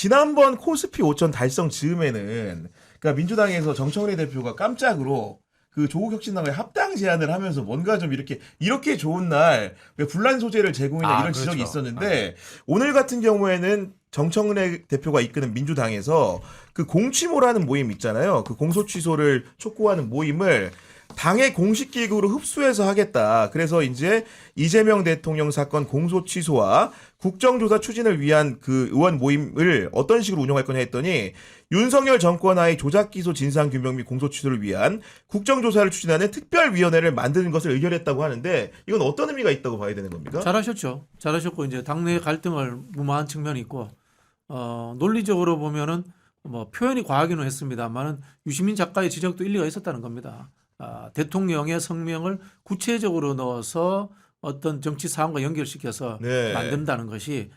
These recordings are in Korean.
지난번 코스피 5천 달성 즈음에는 그러니까 민주당에서 정청래 대표가 깜짝으로 그 조국 혁신당과의 합당 제안을 하면서 뭔가 좀 이렇게 좋은 날 왜 분란 소재를 제공이냐 이런 지적이 그렇죠. 있었는데 오늘 같은 경우에는 정청래 대표가 이끄는 민주당에서 그 공취모라는 모임 있잖아요. 그 공소 취소를 촉구하는 모임을 당의 공식 기구로 흡수해서 하겠다. 그래서 이제 이재명 대통령 사건 공소 취소와 국정조사 추진을 위한 그 의원 모임을 어떤 식으로 운영할 거냐 했더니 윤석열 정권 하에 조작기소 진상규명 및 공소 취소를 위한 국정조사를 추진하는 특별위원회를 만드는 것을 의결했다고 하는데 이건 어떤 의미가 있다고 봐야 되는 겁니까? 잘하셨죠. 잘하셨고 이제 당내 갈등을 무마한 측면이 있고 논리적으로 보면은 뭐 표현이 과하기는 했습니다만은 유시민 작가의 지적도 일리가 있었다는 겁니다. 대통령의 성명을 구체적으로 넣어서 어떤 정치 사안과 연결시켜서 네. 만든다는 것이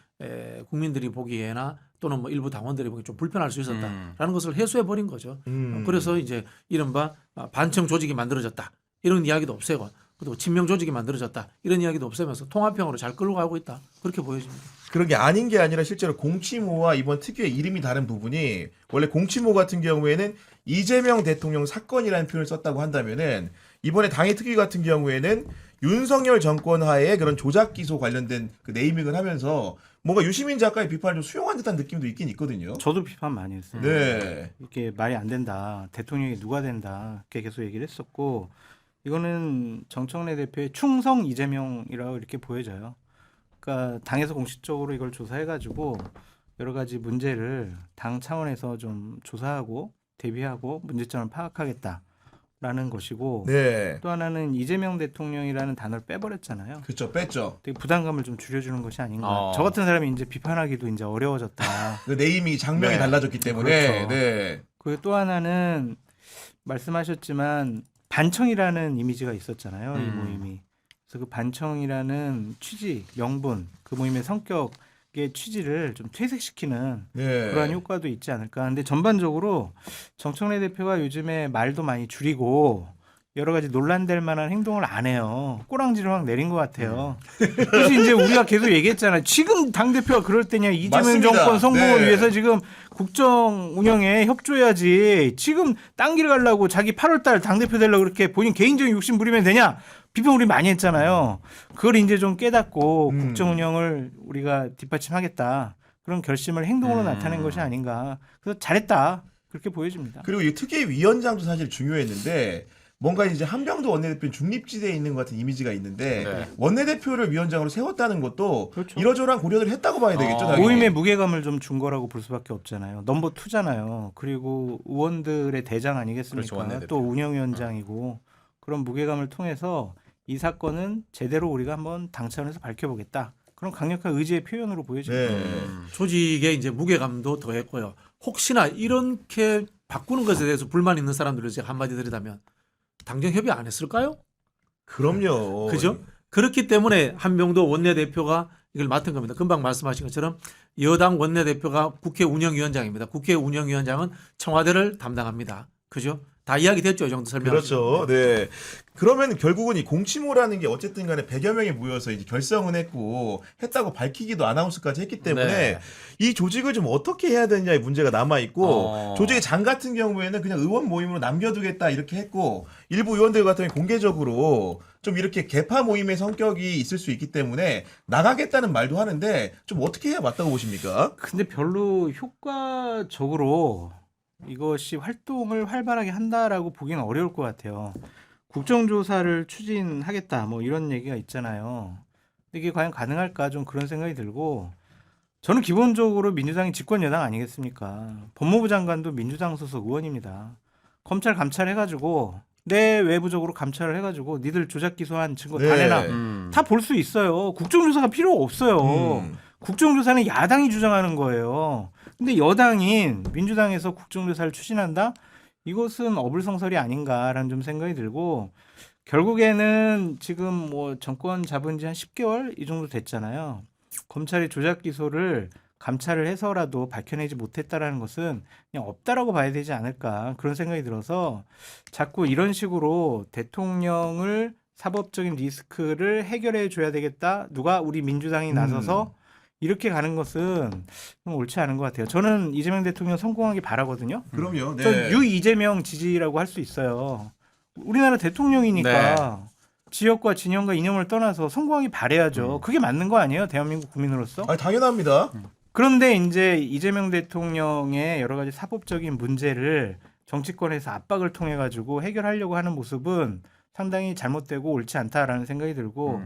국민들이 보기에나 또는 뭐 일부 당원들이 보기 좀 불편할 수 있었다라는 것을 해소해 버린 거죠. 그래서 이제 이른바 반청 조직이 만들어졌다 이런 이야기도 없애고 그리고 친명 조직이 만들어졌다 이런 이야기도 없애면서 통합형으로 잘 끌고 가고 있다 그렇게 보여집니다. 그런 게 아닌 게 아니라 실제로 공치모와 이번 특유의 이름이 다른 부분이 원래 공치모 같은 경우에는 이재명 대통령 사건이라는 표현을 썼다고 한다면은 이번에 당의 특위 같은 경우에는 윤석열 정권 하에 그런 조작 기소 관련된 그 네이밍을 하면서 뭔가 유시민 작가의 비판을 좀 수용한 듯한 느낌도 있긴 있거든요. 저도 비판 많이 했어요. 네. 이게 말이 안 된다. 대통령이 누가 된다. 이렇게 계속 얘기를 했었고 이거는 정청래 대표의 충성 이재명이라고 이렇게 보여져요. 그러니까 당에서 공식적으로 이걸 조사해가지고 여러 가지 문제를 당 차원에서 좀 조사하고 대비하고 문제점을 파악하겠다라는 것이고 네. 또 하나는 이재명 대통령이라는 단어를 빼버렸잖아요. 그렇죠. 뺐죠. 되게 부담감을 좀 줄여주는 것이 아닌가. 저 같은 사람이 이제 비판하기도 이제 어려워졌다. 그 네임이 장면이 네. 달라졌기 때문에. 그렇죠. 네. 그리고 또 하나는 말씀하셨지만 반청이라는 이미지가 있었잖아요. 이 모임이. 그래서 그 반청이라는 취지, 명분, 그 모임의 성격의 취지를 좀 퇴색시키는 네. 그러한 효과도 있지 않을까. 근데 전반적으로 정청래 대표가 요즘에 말도 많이 줄이고 여러 가지 논란될 만한 행동을 안 해요. 꼬랑지를 확 내린 것 같아요. 그래서 이제 우리가 계속 얘기했잖아요. 지금 당대표가 그럴 때냐. 이재명 맞습니다. 정권 성공을 네. 위해서 지금 국정 운영에 협조해야지. 지금 딴 길 가려고 자기 8월달 당대표 되려고 그렇게 본인 개인적인 욕심 부리면 되냐. 비판 우리 많이 했잖아요. 그걸 이제 좀 깨닫고 국정 운영을 우리가 뒷받침하겠다. 그런 결심을 행동으로 나타낸 것이 아닌가. 그래서 잘했다. 그렇게 보여집니다. 그리고 이 특위 위원장도 사실 중요했는데 뭔가 이제 한병도 원내대표는 중립지대에 있는 것 같은 이미지가 있는데 네. 원내대표를 위원장으로 세웠다는 것도 그렇죠. 이러저러한 고려를 했다고 봐야 되겠죠. 당연히. 모임의 무게감을 좀 준 거라고 볼 수밖에 없잖아요. 넘버 2잖아요. 그리고 의원들의 대장 아니겠습니까? 그렇죠, 원내대표. 또 운영위원장이고 그런 무게감을 통해서 이 사건은 제대로 우리가 한번 당 차원에서 밝혀보겠다. 그런 강력한 의지의 표현으로 보여집니다. 네. 조직의 이제 무게감도 더했고요. 혹시나 이렇게 바꾸는 것에 대해서 불만 있는 사람들을 제가 한마디 드리자면 당정 협의 안 했을까요? 그럼요. 그죠? 그렇기 때문에 한명도 원내대표가 이걸 맡은 겁니다. 금방 말씀하신 것처럼 여당 원내대표가 국회 운영위원장입니다. 국회 운영위원장은 청와대를 담당합니다. 그죠? 다 이야기됐죠. 이 정도 설명. 그렇죠. 네. 그러면 결국은 이 공치모라는 게 어쨌든 간에 100여 명이 모여서 이제 결성은 했고 했다고 밝히기도 아나운스까지 했기 때문에 네. 이 조직을 좀 어떻게 해야 되느냐의 문제가 남아 있고 조직의 장 같은 경우에는 그냥 의원 모임으로 남겨두겠다 이렇게 했고 일부 의원들 같은 경우 공개적으로 좀 이렇게 개파 모임의 성격이 있을 수 있기 때문에 나가겠다는 말도 하는데 좀 어떻게 해야 맞다고 보십니까? 근데 별로 효과적으로 이것이 활동을 활발하게 한다라고 보기는 어려울 것 같아요. 국정조사를 추진하겠다 뭐 이런 얘기가 있잖아요. 근데 이게 과연 가능할까 좀 그런 생각이 들고 저는 기본적으로 민주당이 집권 여당 아니겠습니까? 법무부 장관도 민주당 소속 의원입니다. 검찰 감찰해가지고 내외부적으로 감찰을 해가지고 니들 조작 기소한 증거 다 네. 내놔. 다 볼 수 있어요. 국정조사가 필요 없어요. 국정조사는 야당이 주장하는 거예요. 근데 여당인 민주당에서 국정조사를 추진한다? 이것은 어불성설이 아닌가라는 좀 생각이 들고 결국에는 지금 뭐 정권 잡은 지 한 10개월 이 정도 됐잖아요. 검찰이 조작 기소를 감찰을 해서라도 밝혀내지 못했다라는 것은 그냥 없다라고 봐야 되지 않을까 그런 생각이 들어서 자꾸 이런 식으로 대통령을 사법적인 리스크를 해결해 줘야 되겠다. 누가 우리 민주당이 나서서 이렇게 가는 것은 좀 옳지 않은 것 같아요. 저는 이재명 대통령 성공하기 바라거든요. 그럼요. 저 네. 유이재명 지지라고 할 수 있어요. 우리나라 대통령이니까 네. 지역과 진영과 이념을 떠나서 성공하기 바라야죠. 그게 맞는 거 아니에요? 대한민국 국민으로서. 아, 당연합니다. 그런데 이제 이재명 대통령의 여러 가지 사법적인 문제를 정치권에서 압박을 통해 가지고 해결하려고 하는 모습은 상당히 잘못되고 옳지 않다라는 생각이 들고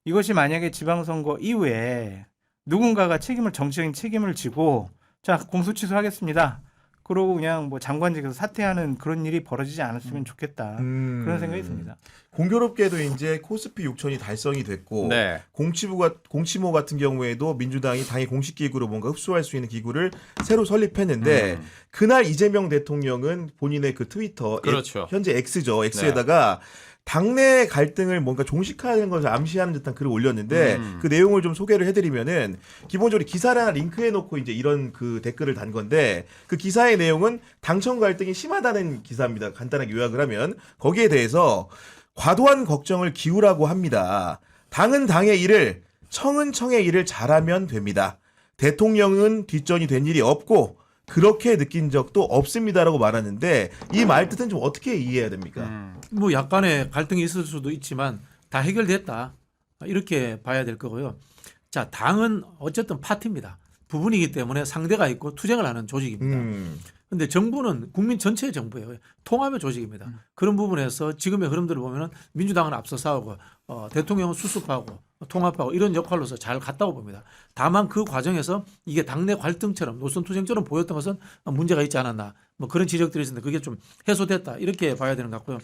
이것이 만약에 지방선거 이후에 누군가가 정치적인 책임을 지고 자 공소 취소하겠습니다. 그러고 그냥 뭐 장관직에서 사퇴하는 그런 일이 벌어지지 않았으면 좋겠다. 그런 생각이 듭니다. 공교롭게도 이제 코스피 6천이 달성이 됐고 네. 공치모 같은 경우에도 민주당이 당의 공식 기구로 뭔가 흡수할 수 있는 기구를 새로 설립했는데 그날 이재명 대통령은 본인의 그 트위터 그렇죠. 현재 X죠. X에다가 당내 갈등을 뭔가 종식하는 것을 암시하는 듯한 글을 올렸는데 그 내용을 좀 소개를 해드리면은 기본적으로 기사를 하나 링크해놓고 이제 이런 그 댓글을 단 건데 그 기사의 내용은 당청 갈등이 심하다는 기사입니다. 간단하게 요약을 하면 거기에 대해서 과도한 걱정을 기우라고 합니다. 당은 당의 일을 청은 청의 일을 잘하면 됩니다. 대통령은 뒷전이 된 일이 없고 그렇게 느낀 적도 없습니다라고 말하는데 이 말 뜻은 좀 어떻게 이해해야 됩니까? 뭐 약간의 갈등이 있을 수도 있지만 다 해결됐다 이렇게 봐야 될 거고요. 자, 당은 어쨌든 파티입니다. 부분이기 때문에 상대가 있고 투쟁을 하는 조직입니다. 근데 정부는 국민 전체의 정부예요. 통합의 조직입니다. 그런 부분에서 지금의 흐름들을 보면은 민주당은 앞서 싸우고 대통령은 수습하고 통합하고 이런 역할로서 잘 갔다고 봅니다. 다만 그 과정에서 이게 당내 갈등처럼 노선 투쟁처럼 보였던 것은 문제가 있지 않았나 뭐 그런 지적들이 있었는데 그게 좀 해소됐다 이렇게 봐야 되는 것 같고요.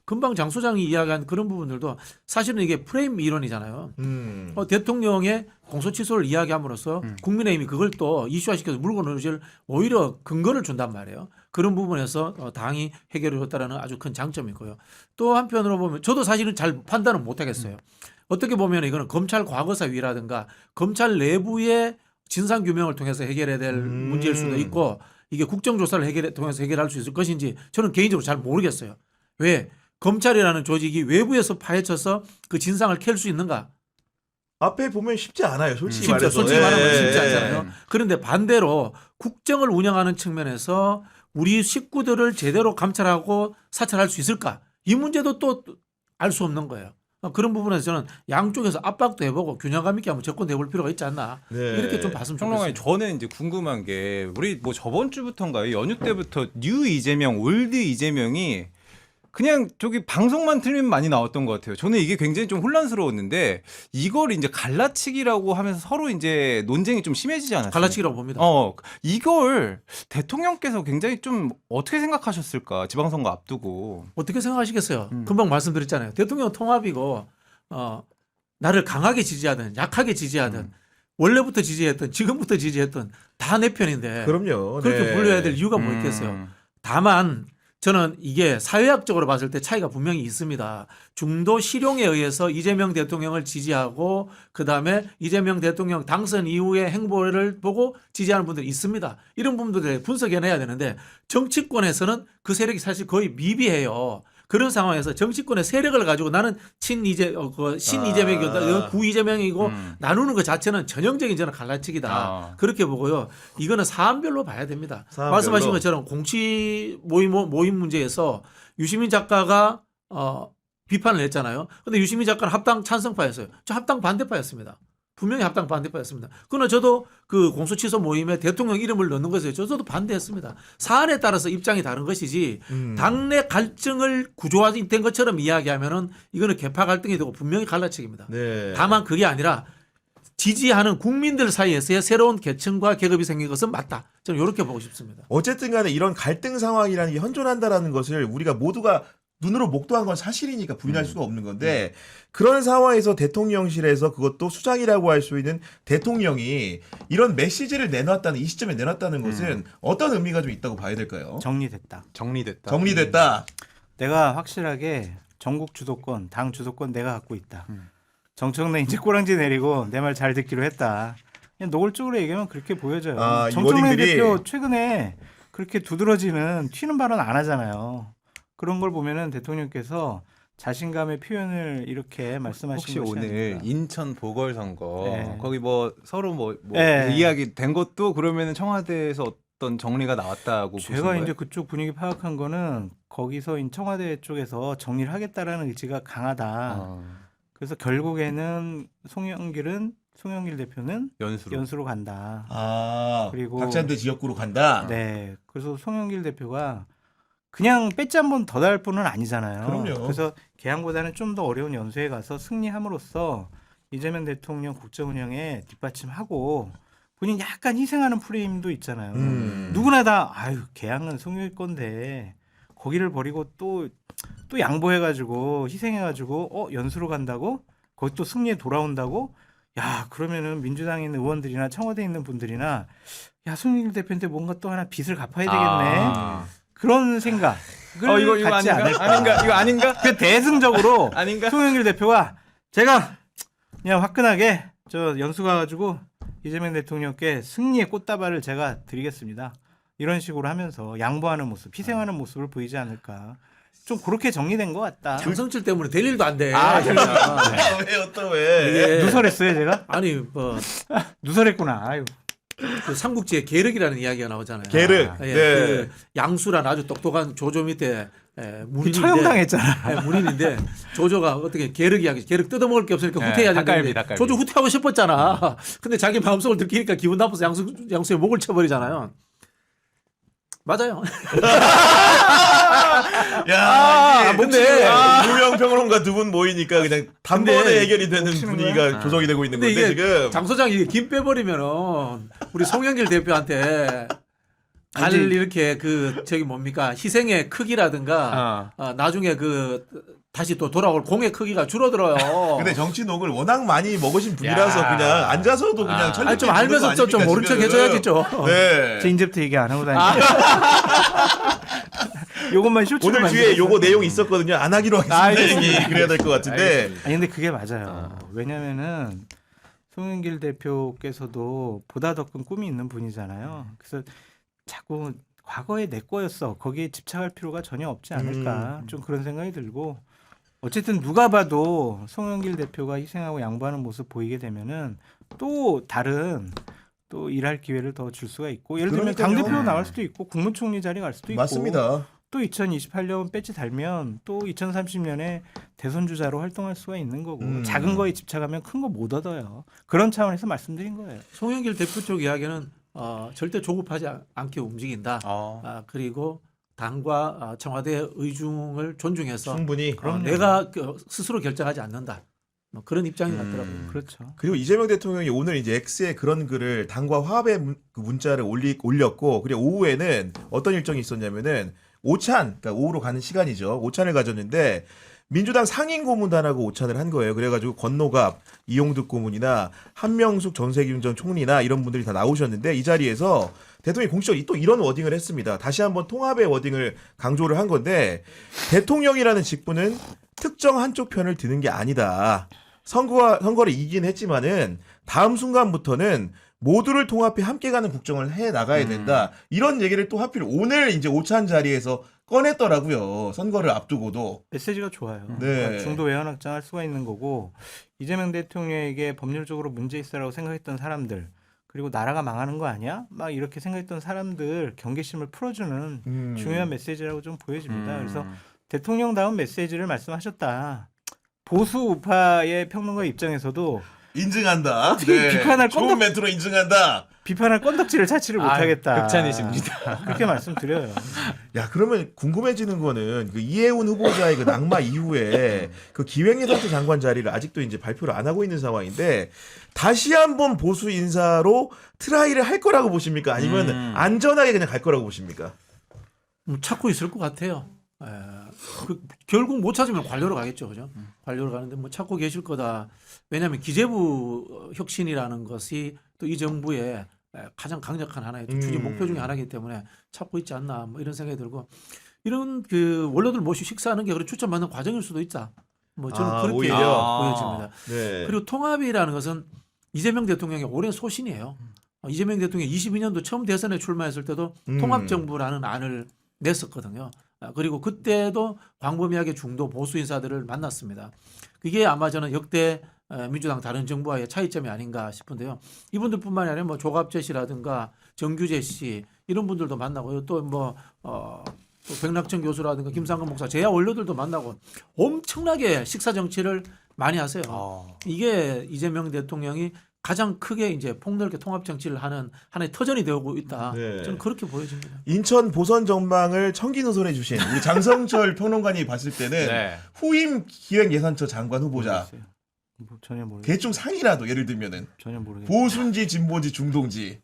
금방 장 소장이 이야기한 그런 부분들도 사실은 이게 프레임 이론이잖아요. 대통령의 공소 취소를 이야기함으로써 국민의힘이 그걸 또 이슈화시켜서 물고 늘어질 오히려 근거를 준단 말이에요. 그런 부분에서 당이 해결해 줬다라는 아주 큰 장점이고요. 또 한편으로 보면 저도 사실은 잘 판단은 못하겠어요. 어떻게 보면 이거는 검찰 과거사위라든가 검찰 내부의 진상 규명을 통해서 해결해야 될 문제일 수도 있고 이게 국정조사를 통해서 해결할 수 있을 것인지 저는 개인적으로 잘 모르겠어요. 왜? 검찰이라는 조직이 외부에서 파헤쳐서 그 진상을 캘 수 있는가? 앞에 보면 쉽지 않아요. 솔직히 진짜 말해서. 솔직히 말하면 예. 쉽지 않잖아요. 그런데 반대로 국정을 운영하는 측면에서 우리 식구들을 제대로 감찰하고 사찰할 수 있을까? 이 문제도 또 알 수 없는 거예요. 그런 부분에서 저는 양쪽에서 압박도 해보고 균형감 있게 한번 접근해 볼 필요가 있지 않나 네. 이렇게 좀 봤으면 평론가님, 좋겠습니다. 저는 이제 궁금한 게 우리 뭐 저번 주부터인가요? 연휴 때부터 뉴 이재명, 올드 이재명이 그냥 저기 방송만 틀면 많이 나왔던 것 같아요. 저는 이게 굉장히 좀 혼란스러웠는데 이걸 이제 갈라치기라고 하면서 서로 이제 논쟁이 좀 심해지지 않았어요? 갈라치기라고 봅니다. 이걸 대통령께서 굉장히 좀 어떻게 생각하셨을까? 지방선거 앞두고. 어떻게 생각하시겠어요? 금방 말씀드렸잖아요. 대통령 통합이고 나를 강하게 지지하든 약하게 지지하든 원래부터 지지했던 지금부터 지지했던 다 내 편인데 그럼요. 그렇게 네. 분류해야 될 이유가 뭐 있겠어요? 다만 저는 이게 사회학적으로 봤을 때 차이가 분명히 있습니다. 중도 실용에 의해서 이재명 대통령을 지지하고 그다음에 이재명 대통령 당선 이후의 행보를 보고 지지하는 분들이 있습니다. 이런 부분들을 분석해내야 되는데 정치권에서는 그 세력이 사실 거의 미비해요. 그런 상황에서 정치권의 세력을 가지고 나는 신이재명이고 구이재명이고 나누는 것 자체는 전형적인 저는 갈라치기다. 그렇게 보고요. 이거는 사안별로 봐야 됩니다. 사안별로. 말씀하신 것처럼 공치 모임 문제에서 유시민 작가가 비판을 했잖아요. 근데 유시민 작가는 합당 찬성파였어요. 저 합당 반대파였습니다. 분명히 합당 반대파였습니다. 그러나 저도 그 공소 취소 모임에 대통령 이름을 넣는 것에 저도 반대했습니다. 사안에 따라서 입장이 다른 것이지 당내 갈증을 구조화된 것처럼 이야기하면은 이거는 계파 갈등이 되고 분명히 갈라치기입니다. 네. 다만 그게 아니라 지지하는 국민들 사이에서의 새로운 계층과 계급이 생긴 것은 맞다. 저는 이렇게 보고 싶습니다. 어쨌든 간에 이런 갈등 상황이라는 게 현존한다라는 것을 우리가 모두가 눈으로 목도한 건 사실이니까 부인할 수가 없는 건데 그런 상황에서 대통령실에서 그것도 수장이라고 할 수 있는 대통령이 이런 메시지를 내놨다는 이 시점에 내놨다는 것은 어떤 의미가 좀 있다고 봐야 될까요? 정리됐다. 정리됐다. 정리됐다. 내가 확실하게 전국 주도권, 당 주도권 내가 갖고 있다. 정청래 이제 꼬랑지 내리고 내 말 잘 듣기로 했다. 그냥 노골적으로 얘기하면 그렇게 보여져요. 아, 이 정청래 워딩들이. 대표 최근에 그렇게 두드러지는 튀는 발언 안 하잖아요. 그런 걸 보면은 대통령께서 자신감의 표현을 이렇게 말씀하신 혹시 것이 오늘 아닐까. 인천 보궐선거 네. 거기 뭐 서로 뭐 네. 이야기 된 것도 그러면은 청와대에서 어떤 정리가 나왔다고 보신 제가 거예요? 이제 그쪽 분위기 파악한 거는 거기서 청와대 쪽에서 정리를 하겠다라는 의지가 강하다. 아, 그래서 결국에는 송영길 대표는 연수로. 연수로 간다. 아, 그리고- 각자한테 지역구로 간다. 네. 그래서 송영길 대표가 그냥 배지 한 번 더 달 뿐은 아니잖아요. 그럼요. 그래서 개항보다는 좀 더 어려운 연수에 가서 승리함으로써 이재명 대통령 국정 운영에 뒷받침하고 본인 약간 희생하는 프레임도 있잖아요. 누구나 다 아유 개항은 송영길 건데 거기를 버리고 또 양보해가지고 희생해가지고 연수로 간다고 거기 또 승리에 돌아온다고 야 그러면은 민주당에 있는 의원들이나 청와대에 있는 분들이나 야 송영길 대표한테 뭔가 또 하나 빚을 갚아야 되겠네 아. 그런 생각을 이거 갖지 아닌가? 않을까. 아닌가? 이거 아닌가? 그 대승적으로 아닌가? 송영길 대표가 제가 그냥 화끈하게 저 연수 가가지고 이재명 대통령께 승리의 꽃다발을 제가 드리겠습니다. 이런 식으로 하면서 양보하는 모습, 희생하는 모습을 보이지 않을까. 좀 그렇게 정리된 것 같다. 장성철 때문에 될 일도 안 돼. 왜요 또 왜? 이게 누설했어요 제가? 아니 뭐 누설했구나. 아유. 그 삼국지에 계륵이라는 이야기가 나오잖아요. 계륵. 예, 네. 그 양수란 아주 똑똑한 조조 밑에 문인인데 처형당했잖아. 문인인데 조조가 어떻게 계륵 이야기, 계륵 뜯어먹을 게 없으니까 네, 후퇴해야 닭갈비, 되는데 닭갈비. 조조 후퇴하고 싶었잖아. 근데 자기 마음속을 들키니까 기분 나빠서 양수의 목을 쳐버리잖아요. 맞아요. 야, 이게 근데 유명 평론가 두 분 모이니까 그냥 단번에 근데 해결이 되는 치는 분위기가 조성이 되고 있는 근데 건데 이게 지금 장 소장이 김 빼버리면은 우리 송영길 대표한테 갈 아니, 이렇게 그 저기 뭡니까 희생의 크기라든가 나중에 그 다시 또 돌아올 공의 크기가 줄어들어요. 근데 정치 녹을 워낙 많이 먹으신 분이라서 야. 그냥 앉아서도 그냥 철저히 아니 좀 알면서 좀 모른 척 해줘야지 좀. 네. 제 이제부터 얘기 안 하고 다니는 요것만 쇼츠로 오늘 뒤에 만들었어요. 요거 내용 있었거든요. 안 하기로 하겠습니다. 얘기 그래야 될 것 같은데. 아니 근데 그게 맞아요. 왜냐면은 송영길 대표께서도 보다 더 큰 꿈이 있는 분이잖아요. 그래서 자꾸 과거에 내 거였어. 거기에 집착할 필요가 전혀 없지 않을까. 좀 그런 생각이 들고 어쨌든 누가 봐도 송영길 대표가 희생하고 양보하는 모습 보이게 되면은 또 다른 또 일할 기회를 더 줄 수가 있고 예를 들면 그러니까요. 당대표 나갈 수도 있고 국무총리 자리 갈 수도 있고 맞습니다. 또 2028년 배지 달면 또 2030년에 대선 주자로 활동할 수가 있는 거고 작은 거에 집착하면 큰 거 못 얻어요. 그런 차원에서 말씀드린 거예요. 송영길 대표 쪽 이야기는 절대 조급하지 않게 움직인다. 그리고 당과 청와대의 의중을 존중해서 충분히. 내가 스스로 결정하지 않는다. 뭐 그런 입장이 같더라고요. 그렇죠. 그리고 이재명 대통령이 오늘 이제 X에 그런 글을 당과 화합의 그 문자를 올렸고 그리고 오후에는 어떤 일정이 있었냐면은 오찬, 그러니까 오후로 가는 시간이죠. 오찬을 가졌는데 민주당 상임 고문단하고 오찬을 한 거예요. 그래가지고 권노갑, 이용득 고문이나 한명숙 전세균 전 총리나 이런 분들이 다 나오셨는데 이 자리에서 대통령이 공식적으로 또 이런 워딩을 했습니다. 다시 한번 통합의 워딩을 강조를 한 건데 대통령이라는 직분은 특정 한쪽 편을 드는 게 아니다. 선거를 이긴 했지만은 다음 순간부터는 모두를 통합해 함께 가는 국정을 해 나가야 된다. 이런 얘기를 또 하필 오늘 이제 오찬 자리에서 꺼냈더라고요. 선거를 앞두고도. 메시지가 좋아요. 네. 그러니까 중도 외연 확장할 수가 있는 거고 이재명 대통령에게 법률적으로 문제 있어라고 생각했던 사람들 그리고 나라가 망하는 거 아니야? 막 이렇게 생각했던 사람들 경계심을 풀어주는 중요한 메시지라고 좀 보여집니다. 그래서 대통령다운 메시지를 말씀하셨다. 보수 우파의 평론가 입장에서도 인증한다. 어떻게 비판할 좋은 건덕- 멘트로 인증한다. 비판할 건덕지를 찾지를 못하겠다. 극찬이십니다. 그렇게 말씀드려요. 야, 그러면 궁금해지는 거는 그 이해운 후보자의 그 낙마 이후에 그 기획예산처 장관 자리를 아직도 이제 발표를 안 하고 있는 상황인데 다시 한번 보수 인사로 트라이를 할 거라고 보십니까? 아니면 안전하게 그냥 갈 거라고 보십니까? 찾고 있을 것 같아요. 결국 못 찾으면 관료로 가겠죠, 그죠? 관료로 가는데 뭐 찾고 계실 거다. 왜냐하면 기재부 혁신이라는 것이 또 이 정부의 가장 강력한 하나의 추진 목표 중에 하나이기 때문에 찾고 있지 않나 뭐 이런 생각이 들고 이런 그 원로들 모시고 식사하는 게 그런 추천받는 과정일 수도 있다. 뭐 저는 그렇게 오히려? 보여집니다. 네. 그리고 통합이라는 것은 이재명 대통령의 오랜 소신이에요. 이재명 대통령이 22년도 처음 대선에 출마했을 때도 통합정부라는 안을 냈었거든요. 그리고 그때도 광범위하게 중도 보수 인사들을 만났습니다. 그게 아마 저는 역대 민주당 다른 정부와의 차이점이 아닌가 싶은데요. 이분들뿐만이 아니라 뭐 조갑재 씨라든가 정규재 씨 이런 분들도 만나고요. 또 백낙천 교수라든가 김상근 목사, 제야 원로들도 만나고 엄청나게 식사 정치를 많이 하세요. 이게 이재명 대통령이 가장 크게 이제 폭넓게 통합 정치를 하는 하나의 터전이 되고 있다. 네. 저는 그렇게 보여집니다. 인천 보선 전망을 청기누설해 주신 우리 장성철 평론가님이 봤을 때는 네. 후임 기획예산처 장관 후보자 모르겠어요. 뭐 전혀 모르겠어요. 대충 상이라도 예를 들면은 전혀 모르겠어요. 보수인지 진보인지 중도인지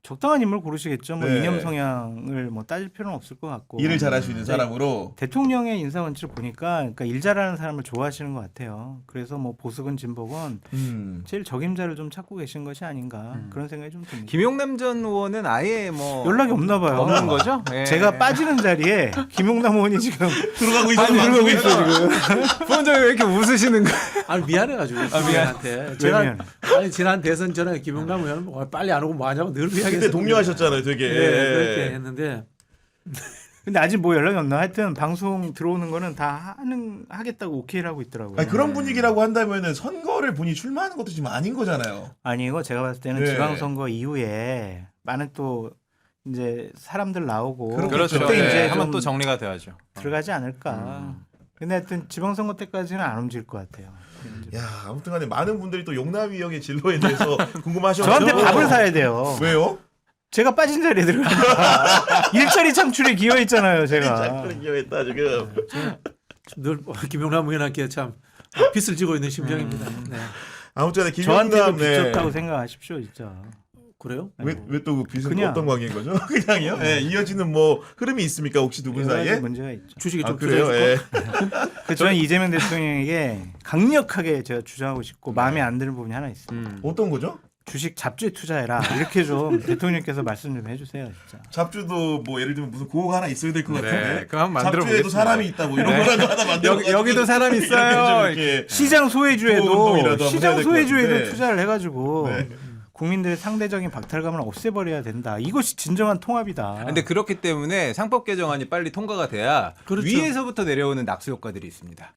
적당한 인물 고르시겠죠. 뭐 네. 이념 성향을 뭐 따질 필요는 없을 것 같고. 일을 잘할 수 있는 사람으로 대통령의 인사 원칙을 보니까 그러니까 일 잘하는 사람을 좋아하시는 것 같아요. 그래서 뭐 보수건 진보건 제일 적임자를 좀 찾고 계신 것이 아닌가 그런 생각이 좀 듭니다. 김용남 전 의원은 아예 뭐 연락이 없나 봐요. 없는 거죠? 예. 제가 빠지는 자리에 김용남 의원이 지금 들어가고 있는 들어가고 방송에서 있어 지금. 부원장님 왜 이렇게 웃으시는 거예요? 아니 미안해가지고 김용남한테 제가 미안해? 아니 지난 대선 전에 김용남 의원은 뭐 빨리 안 오고 뭐 하냐고 늘 이야기했어요. 그때 동료하셨잖아요, 되게. 네, 그렇게 했는데 근데 아직 뭐 연락이 없나? 하여튼 방송 들어오는 거는 다 하겠다고 오케이를 하고 있더라고요. 아니, 그런 분위기라고 한다면은 선거를 본인이 출마하는 것도 지금 아닌 거잖아요. 아니고 제가 봤을 때는 네. 지방선거 이후에 많은 또 이제 사람들 나오고 그렇겠죠. 그때 네. 이제 한번 좀 또 정리가 돼야죠. 들어가지 않을까. 근데 하여튼 지방선거 때까지는 안 움직일 것 같아요. 야, 아무튼간에 많은 분들이 또 용남이 형의 진로에 대해서 궁금하셔서 저한테 밥을 사야 돼요. 왜요? 제가 빠진 자리에 들어가니까 일자리 창출에 기여했잖아요, 제가. 짝꿍 기억했다 지금. 늘 김용남 의원한테 참 빚을 지고 있는 심정입니다. 네. 아무튼 저한테도 김용남 빚졌다고 생각하십시오, 진짜. 그래요? 왜또 그 빚은 그냥. 어떤 관계인 거죠? 그냥요? 예, 이어지는 뭐 흐름이 있습니까? 혹시 두 분 여러 가지 사이에? 문제가 있죠. 주식이 아, 좀 그래요? 투자해줄까? 예. 그 저는 이재명 대통령에게 강력하게 제가 주장하고 싶고 마음에 안 드는 부분이 하나 있어요. 어떤 거죠? 주식 잡주에 투자해라. 이렇게 좀 대통령께서 말씀 좀 해주세요, 진짜. 잡주도 뭐 예를 들면 무슨 구호가 하나 있어야 될 것 같은데. 네, 그거 한번 만들어 잡주에도 보겠습니다. 사람이 있다 뭐 이런 네. 거라도 하나 만들어. 여기도 사람 있어요. 이렇게 시장 구호 소외주에도 운동이라도 한번 해야 시장 될것 소외주에도 같은데. 투자를 해가지고 네. 국민들의 상대적인 박탈감을 없애버려야 된다. 이것이 진정한 통합이다. 근데 그렇기 때문에 상법 개정안이 빨리 통과가 돼야 그렇죠. 위에서부터 내려오는 낙수 효과들이 있습니다.